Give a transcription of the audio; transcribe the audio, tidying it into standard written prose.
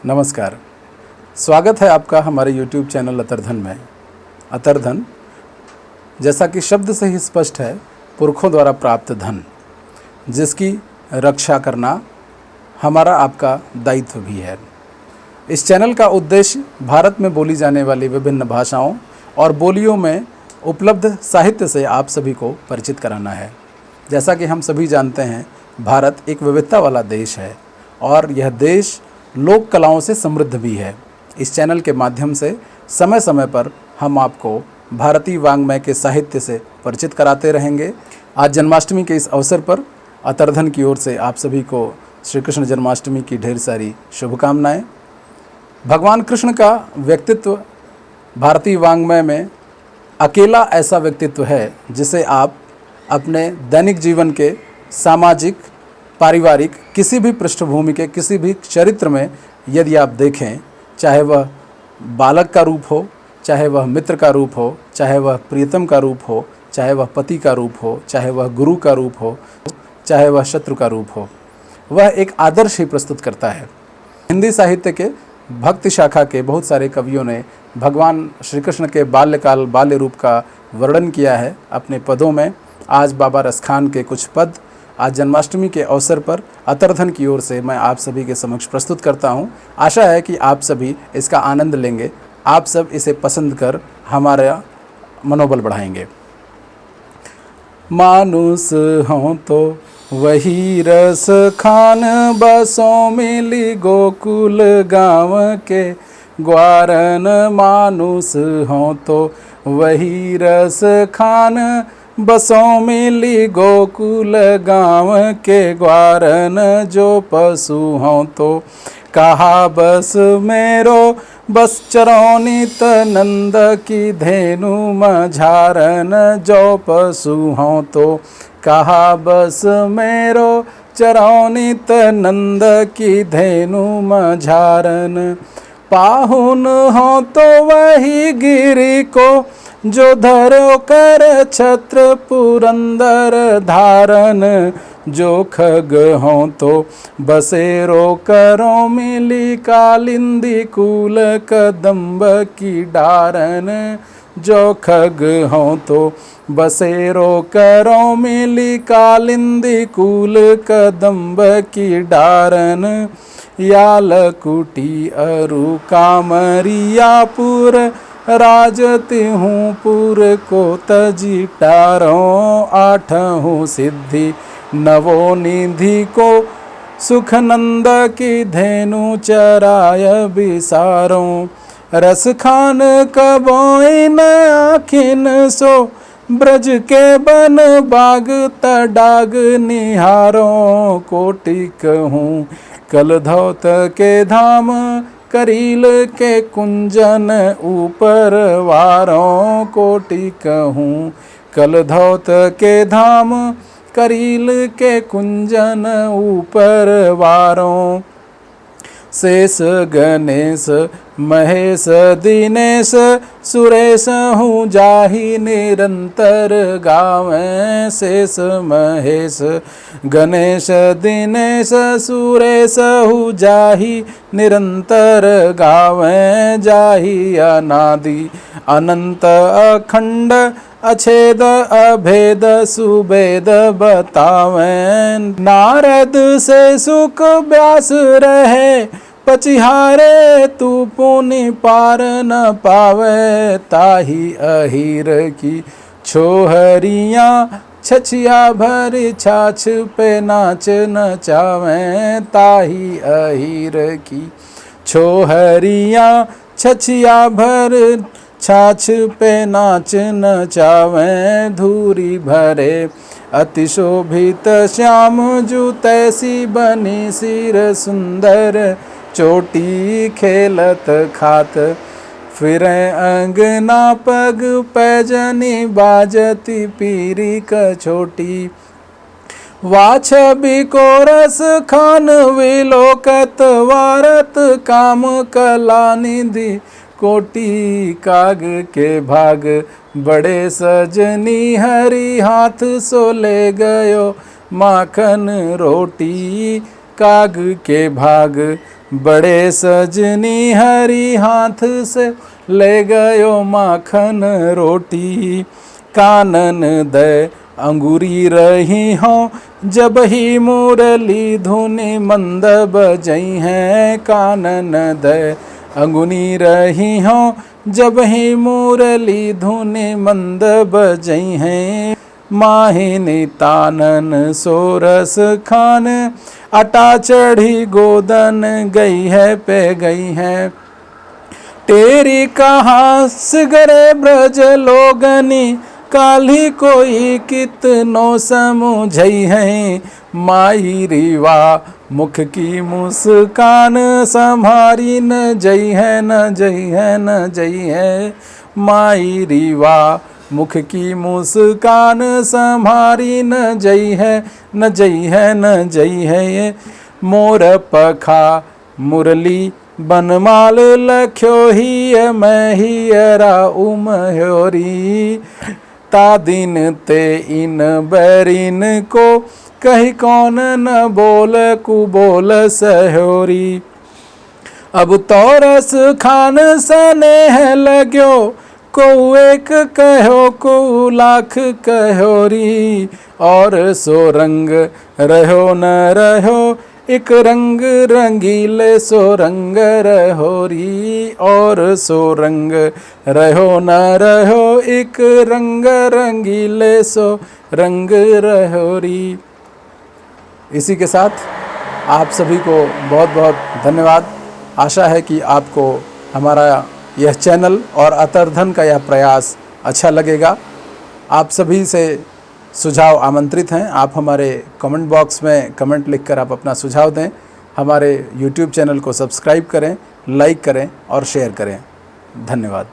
नमस्कार। स्वागत है आपका हमारे YouTube चैनल अतरधन में। अतरधन जैसा कि शब्द से ही स्पष्ट है, पुरखों द्वारा प्राप्त धन, जिसकी रक्षा करना हमारा आपका दायित्व भी है। इस चैनल का उद्देश्य भारत में बोली जाने वाली विभिन्न भाषाओं और बोलियों में उपलब्ध साहित्य से आप सभी को परिचित कराना है। जैसा कि हम सभी जानते हैं, भारत एक विविधता वाला देश है और यह देश लोक कलाओं से समृद्ध भी है। इस चैनल के माध्यम से समय समय पर हम आपको भारतीय वाङ्मय के साहित्य से परिचित कराते रहेंगे। आज जन्माष्टमी के इस अवसर पर अतरधन की ओर से आप सभी को श्री कृष्ण जन्माष्टमी की ढेर सारी शुभकामनाएं। भगवान कृष्ण का व्यक्तित्व भारतीय वाङ्मय में अकेला ऐसा व्यक्तित्व है जिसे आप अपने दैनिक जीवन के सामाजिक, पारिवारिक, किसी भी पृष्ठभूमि के किसी भी चरित्र में यदि आप देखें, चाहे वह बालक का रूप हो, चाहे वह मित्र का रूप हो, चाहे वह प्रियतम का रूप हो, चाहे वह पति का रूप हो, चाहे वह गुरु का रूप हो, चाहे वह शत्रु का रूप हो, वह एक आदर्श ही प्रस्तुत करता है। हिंदी साहित्य के भक्ति शाखा के बहुत सारे कवियों ने भगवान श्री कृष्ण के बाल्यकाल, बाल्य रूप का वर्णन किया है अपने पदों में। आज बाबा रसखान के कुछ पद आज जन्माष्टमी के अवसर पर अतरधन की ओर से मैं आप सभी के समक्ष प्रस्तुत करता हूं। आशा है कि आप सभी इसका आनंद लेंगे, आप सब इसे पसंद कर हमारा मनोबल बढ़ाएंगे। मानुष हों तो वही रस खान, बसों मिली गोकुल गाँव के ग्वारन। मानुष हों तो वही रस खान, बसों मिली गोकुल गाँव के ग्वारन। जो पशु हों तो कहा बस मेरो, बस चरौनित नंद की धेनु मझारन। जो पशु हों तो कहा बस मेरो, चरौनित नंद की धेनु मझारन। पाहुन हो तो वही गिरि को, जो धरो कर छत्र पुरंदर धारन। जो खग हों तो बसेरो करो मिली, कालिंदी कूल कदम्ब की डारन। जो खग हों तो बसेरो करो मिली, कालिंदी कूल कदम्ब की डारन। यालकुटी अरु कामरियापुर, राजति हूँ पुर को तजी टारों। आठों सिद्धि नवो निधि को, सुखनंद की धेनु चराय बिसारों। रस खान कबोइन आखिन सो, ब्रज के बन बाग तडाग निहारों। कोटिक हूँ कलधौत के धाम, करील के कुंजन ऊपर वारों। कोटिक हूँ कलधौत के धाम, करील के कुंजन ऊपर वारों। शेष गणेश महेश दिनेश, सुरेश हूँ जाहि निरंतर गावें। शेष महेश गणेश दिनेश, सुरेश हूँ जाहि निरंतर गावें। जाहि अनादि अनंत अखंड, अछेद अभेद सुबेद बतावें। नारद से सुख व्यास रहे, पचिहारे तू पुनि पार न पावे। ताही अहीर की छोहरियाँ, छछिया भर छाछ पे नाच नचावें। ताही अहीर की छोहरियाँ, छछिया भर छाछ पे नाच नचावें। धूरी भरे अति शोभित श्याम, जू तैसी बनी सिर सुंदर। चोटी खेलत खात फिरें अंगना, पग पैजनी बाजती पीरी कछोटी। वाछ बिको रस खान विलोकत, वारत काम कला निधि। कोटि काग के भाग बड़े सजनी, हरि हाथ सो ले गयो माखन रोटी। काग के भाग बड़े सजनी हरी हाथ से ले गयो माखन रोटी। कानन दे अंगूरी रही हों जब ही मुरली धुनि मंद बजई हैं। कानन दे अंगुनी रही हों जब ही मुरली धुनि मंद बजई हैं। माहिनी तानन सोरस खान अटा चढ़ी गोदन गई है पे गई है। तेरी कहाँ सिगरे ब्रज लोगनी काली कोई कितनो समझई है। माई रीवा मुख की मुस्कान संभारी न जई है न जई है न जई है। माई रीवा मुख की मुस्कान संभारी न जई है न जई है न जई है। मोर पखा मुरली बनमाल लख्यो ही मैं ही अरा उमह्योरी। ता दिन ते इन बैरिन को कही कौन न बोल कुबोल सह्योरी। अब तोरस खान स्नेह लग्यो को एक कहो को लाख कहोरी। और सो रंग रहो न रहो एक रंग रंगीले सो रंग रहोरी। और सो रंग रहो न रहो एक रंग रंगीले सो रंग रहोरी। इसी के साथ आप सभी को बहुत बहुत धन्यवाद। आशा है कि आपको हमारा यह चैनल और अतर्धन का यह प्रयास अच्छा लगेगा। आप सभी से सुझाव आमंत्रित हैं। आप हमारे कमेंट बॉक्स में कमेंट लिखकर आप अपना सुझाव दें। हमारे YouTube चैनल को सब्सक्राइब करें, लाइक करें और शेयर करें। धन्यवाद।